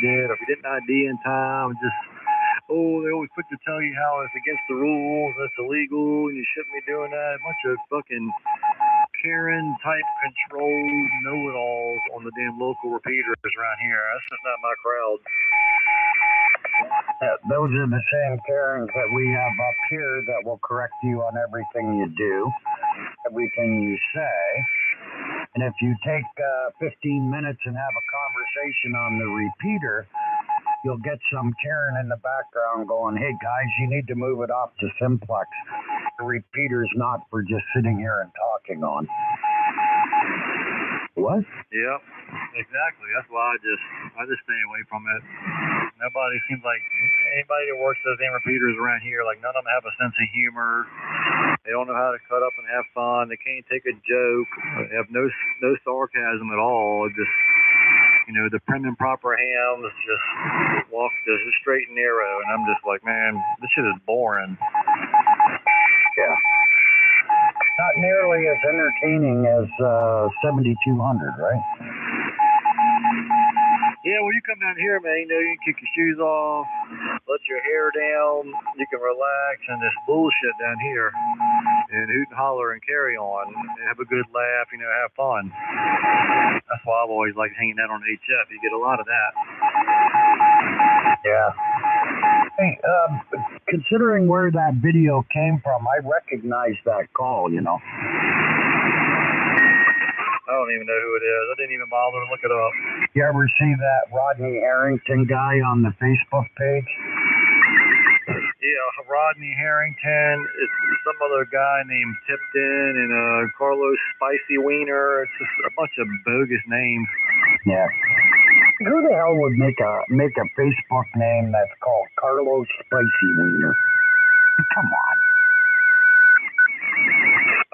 did, or if you didn't ID in time, just, oh, they always quick to tell you how it's against the rules, that's illegal, and you shouldn't be doing that. A bunch of fucking Karen-type control know-it-alls on the damn local repeaters around here. That's just not my crowd. Those are the same Karens that we have up here that will correct you on everything you do, everything you say. And if you take 15 minutes and have a conversation on the repeater, you'll get some Karen in the background going, hey guys, you need to move it off to simplex. The repeater's not for just sitting here and talking on. What? Yep, exactly. That's why I just stay away from it. Nobody seems like anybody that works those damn repeaters around here, like none of them have a sense of humor. They don't know how to cut up and have fun. They can't take a joke. They have no sarcasm at all. Just, you know, the prim and proper hams just walk the straight and narrow. And I'm just like, man, this shit is boring. Yeah. Not nearly as entertaining as 7200, right? Yeah, well, you come down here, man, you know, you can kick your shoes off, let your hair down, you can relax, and this bullshit down here, and hoot and holler and carry on, have a good laugh, you know, have fun. That's why I've always liked hanging out on HF. You get a lot of that. Yeah. Hey, considering where that video came from, I recognize that call, you know. I don't even know who it is. I didn't even bother to look it up. You ever see that Rodney Harrington guy on the Facebook page? Yeah, Rodney Harrington. It's some other guy named Tipton and Carlos Spicy Wiener. It's just a bunch of bogus names. Yeah. Who the hell would make a Facebook name that's called Carlos Spicy Wiener? Come on.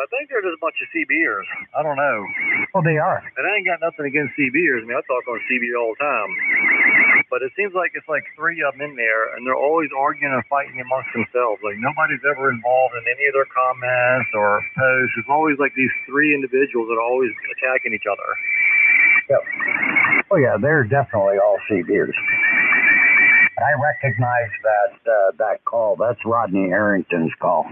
I think they're just a bunch of CBers. I don't know. Oh, they are. And I ain't got nothing against CBers. I mean, I talk on CB all the time. But it seems like it's like three of them in there, and they're always arguing and fighting amongst themselves. Like, nobody's ever involved in any of their comments or posts. It's always like these three individuals that are always attacking each other. Yep. Oh, yeah, they're definitely all CBers. I recognize that call. That's Rodney Harrington's call.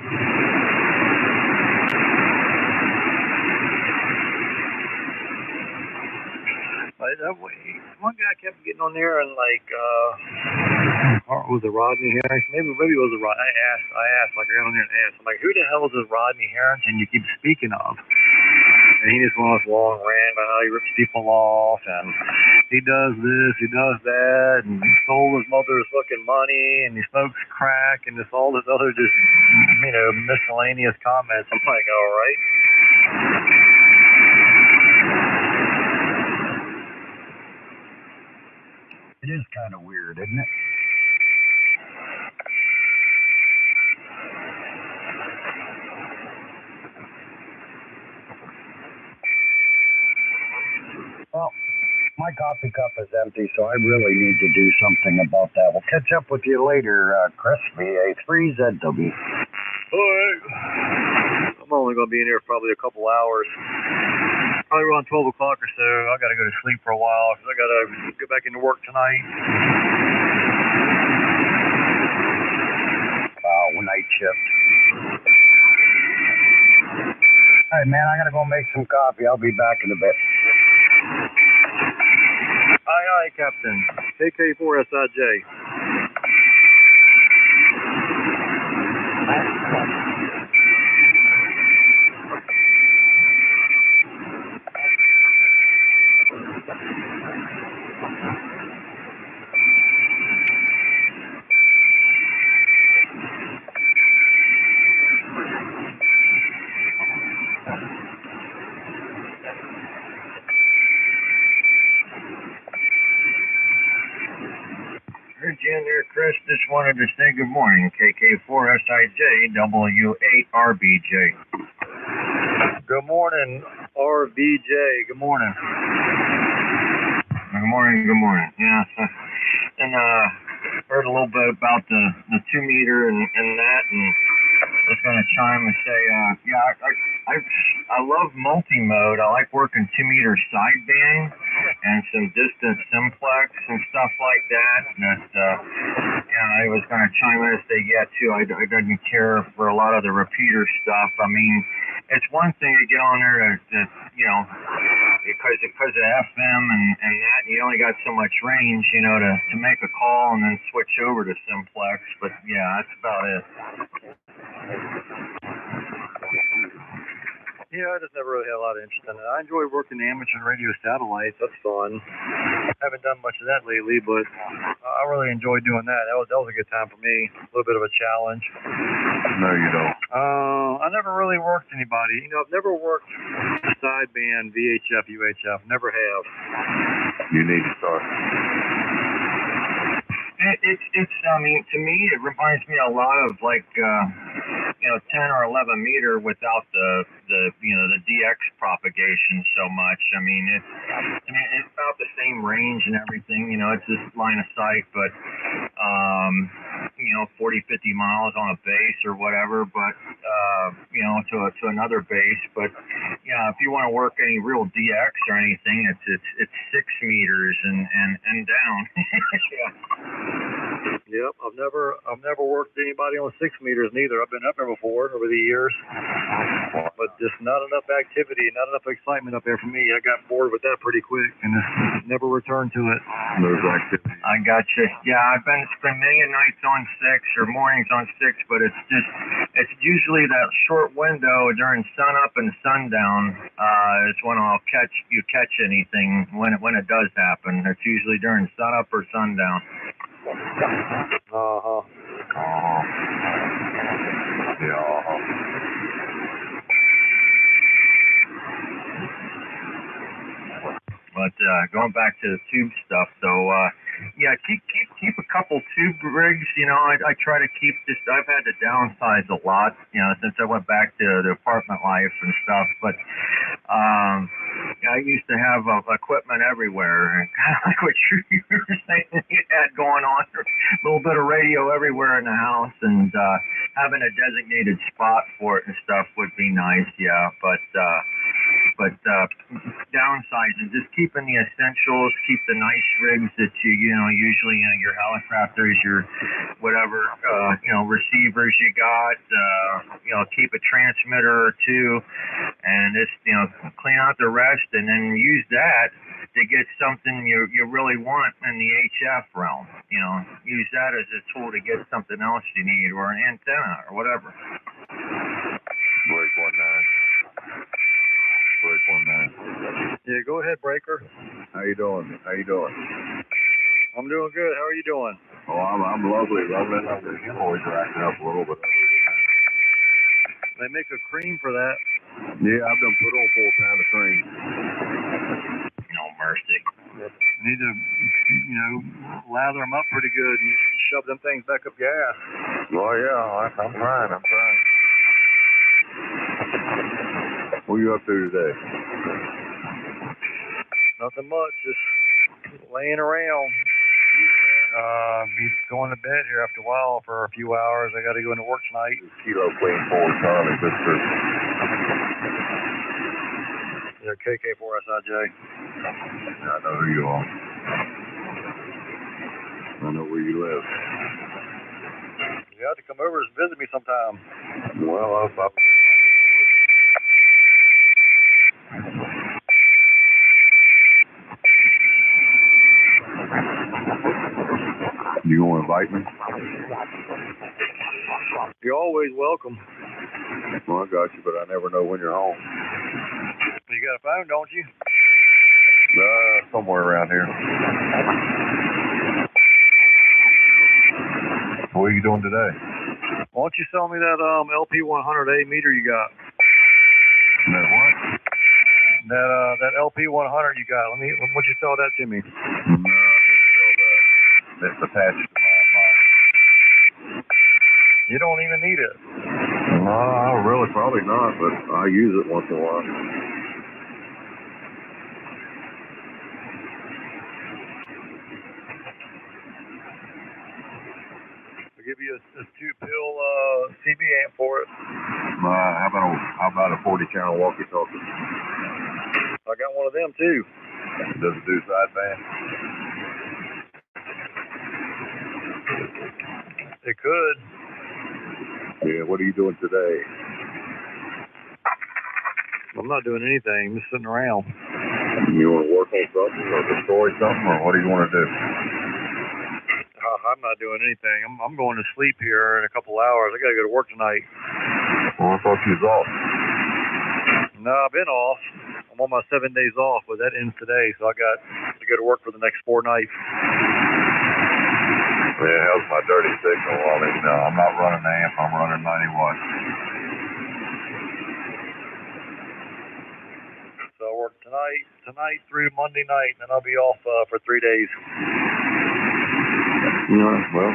One guy kept getting on there and like, was it Rodney Harrington? Maybe it was a Rodney. I asked, like I got on there and asked, I'm like, who the hell is this Rodney Harrington you keep speaking of? And he just went on this long rant about how he rips people off and he does this, he does that, and he stole his mother's fucking money and he smokes crack and just all this other just, you know, miscellaneous comments. I'm like, all right. It is kind of weird, isn't it? Well, my coffee cup is empty, so I really need to do something about that. We'll catch up with you later, Chris, VA3ZW. All right. I'm only going to be in here probably a couple hours. Probably around 12 o'clock or so. I got to go to sleep for a while because I got to get back into work tonight. Wow, night shift. All right, man, I got to go make some coffee. I'll be back in a bit. Aye, aye, Captain. KK4SIJ. There, Chris, just wanted to say good morning. KK4SIJ, W8RBJ. Good morning, RBJ. Good morning. Good morning, good morning. Yeah, and heard a little bit about the 2 meter and that, and I was going to chime and say, yeah, I I love multi-mode. I like working 2-meter sideband and some distant simplex and stuff like that. I was going to chime in and say, yeah, too. I didn't care for a lot of the repeater stuff. I mean, it's one thing to get on there because of FM and that, you only got so much range, to make a call and then switch over to simplex. But yeah, that's about it. Yeah, I just never really had a lot of interest in it. I enjoy working the amateur radio satellites. That's fun. Haven't done much of that lately, but I really enjoy doing that. That was a good time for me. A little bit of a challenge. No, you don't. I never really worked anybody. I've never worked sideband, VHF, UHF. Never have. You need to start. I mean, to me, it reminds me a lot of like, 10 or 11 meter without the DX propagation so much. I mean, it's about the same range and everything. It's just line of sight, but 40, 50 miles on a base or whatever. But to another base. But yeah, if you want to work any real DX or anything, it's 6 meters and down. Yeah. Yep, I've never worked anybody on 6 meters neither. I've been up there before over the years, but just not enough activity, not enough excitement up there for me. I got bored with that pretty quick and just never returned to it. There's activity. I got you. Yeah, I've been spend many nights on 6 or mornings on 6, but it's usually that short window during sunup and sundown is when I'll catch anything when it does happen. It's usually during sunup or sundown. Uh-huh. Yeah. But going back to the tube stuff, so yeah, keep a couple tube rigs. I try to keep just. I've had to downsize a lot, since I went back to the apartment life and stuff. But I used to have equipment everywhere, kind of like what you were saying you had going on. A little bit of radio everywhere in the house, and having a designated spot for it and stuff would be nice. Yeah, but downsizing, just keeping the essentials, keep the nice rigs that you usually your helicopters, your whatever receivers you got, keep a transmitter or two, and just clean out the rest, and then use that to get something you really want in the HF realm. Use that as a tool to get something else you need, or an antenna or whatever. Break 19. Break 19. Yeah, go ahead, Breaker. How you doing? I'm doing good. How are you doing? Oh, I'm lovely. The hemorrhoids are acting up a little bit. They make a cream for that. Yeah, I've been put on 4 pound of cream. No mercy. You need to, lather them up pretty good and shove them things back up your ass. Oh, yeah, I'm trying. What are you up to today? Nothing much, just laying around. Be going to bed here after a while for a few hours. I got to go into work tonight. Kilo Queen 4 Charlie, Pittsburgh. Yeah, KK4SIJ. I know who you are. I know where you live. You have to come over and visit me sometime. Well, I'll You gonna invite me? You're always welcome. Well, I got you, but I never know when you're home. You got a phone, don't you? Somewhere around here. What are you doing today? Why don't you sell me that LP100 meter you got? That what? That LP100 you got. Why don't you sell that to me? No, I can't sell that. It's attached to my You don't even need it. No, really, probably not, but I use it once in a while. Forgive give you a 2-pill CB amp for it. How about a 40-channel walkie-talkie? I got one of them too. Does it do sideband? It could. Yeah, what are you doing today? I'm not doing anything. I'm just sitting around. You want to work on something or destroy something, or what do you want to do? I'm not doing anything. I'm going to sleep here in a couple hours. I got to go to work tonight. Well, I thought you was off. No, I've been off. I'm on my 7 days off, but that ends today, so I got to go to work for the next 4 nights. Yeah, how's my dirty signal on it? No, I'm not running the amp. I'm running 90 watts. So I work tonight through Monday night, and then I'll be off for 3 days. Yeah, well,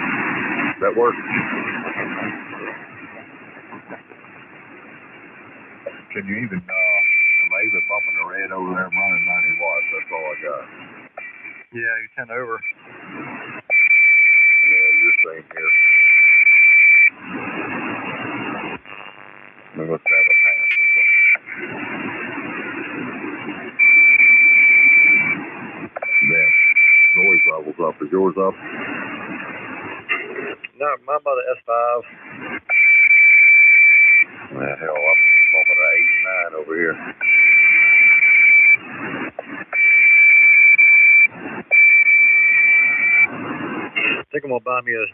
that works. Can you even, am I even bumping the red over there? I'm running 90 watts. That's all I got. Yeah, you're 10 over. Yeah, you're same here. We must have a pass or something. Damn. Noise level's up. Is yours up? No, mine by the S5. Man, hell, I'm bumping an 8 9 over here. I think I'm going to buy me a